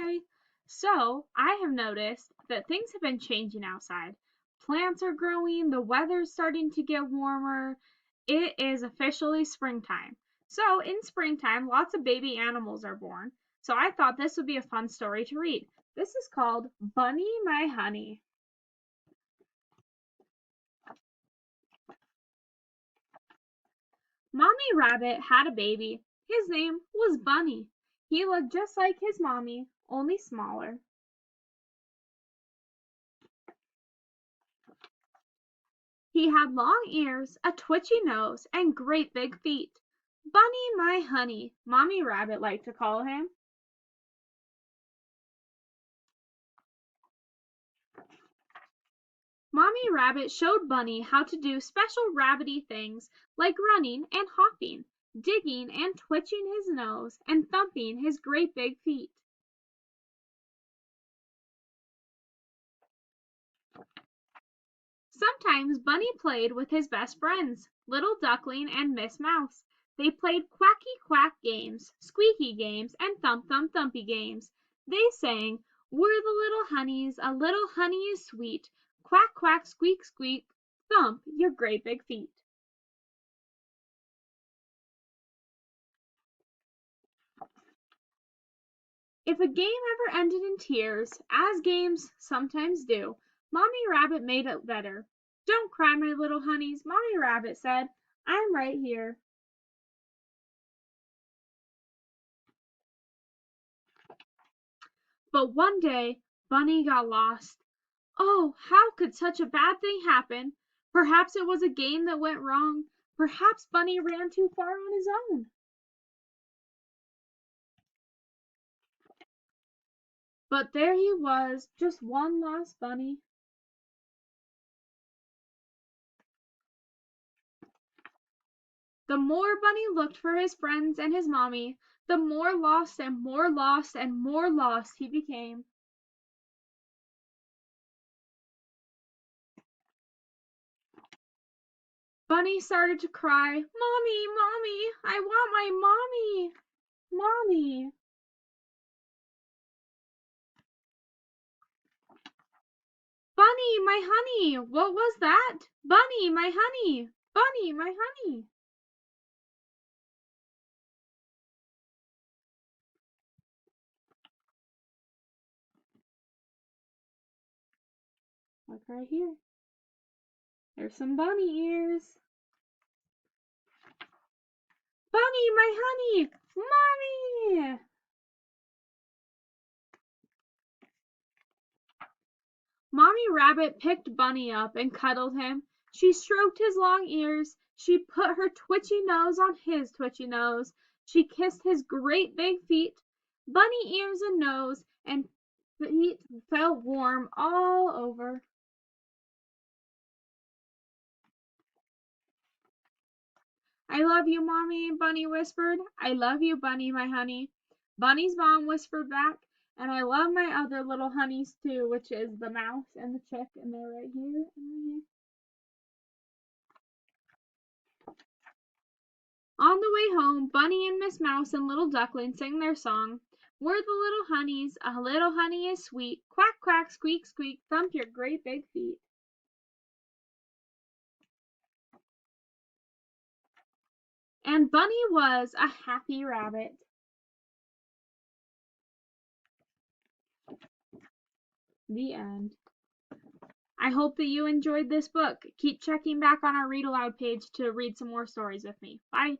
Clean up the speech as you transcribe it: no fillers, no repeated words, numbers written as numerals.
Hi. So, I have noticed that things have been changing outside. Plants are growing, the weather's starting to get warmer. It is officially springtime. So, in springtime, lots of baby animals are born. So, I thought this would be a fun story to read. This is called Bunny My Honey. Mommy Rabbit had a baby. His name was Bunny. He looked just like his mommy, only smaller. He had long ears, a twitchy nose, and great big feet. Bunny my honey, Mommy Rabbit liked to call him. Mommy Rabbit showed Bunny how to do special rabbity things like running and hopping, digging and twitching his nose, and thumping his great big feet. Sometimes Bunny played with his best friends, Little Duckling and Miss Mouse. They played quacky quack games, squeaky games, and thump thump thumpy games. They sang, "We're the little honeys, a little honey is sweet. Quack quack squeak squeak, thump your great big feet." If a game ever ended in tears, as games sometimes do, Mommy Rabbit made it better. "Don't cry, my little honeys," Mommy Rabbit said. "I'm right here." But one day Bunny got lost. Oh, how could such a bad thing happen? Perhaps it was a game that went wrong. Perhaps Bunny ran too far on his own. But there he was, just one lost bunny. The more Bunny looked for his friends and his mommy, the more lost and more lost and more lost he became. Bunny started to cry, "Mommy, Mommy, I want my mommy, Mommy." "Bunny, my honey, what was that? Bunny, my honey, Bunny, my honey." Look right here. There's some bunny ears. "Bunny, my honey, Mommy." Mommy Rabbit picked Bunny up and cuddled him. She stroked his long ears. She put her twitchy nose on his twitchy nose. She kissed his great big feet. Bunny ears and nose and feet felt warm all over. "I love you, Mommy," Bunny whispered. "I love you, Bunny, my honey." Bunny's mom whispered back, "And I love my other little honeys too," which is the mouse and the chick, and they're right here and right here. On the way home, Bunny and Miss Mouse and Little Duckling sang their song, "We're the little honeys, a little honey is sweet. Quack, quack, squeak, squeak, thump your great big feet." And Bunny was a happy rabbit. The end. I hope that you enjoyed this book. Keep checking back on our Read Aloud page to read some more stories with me. Bye.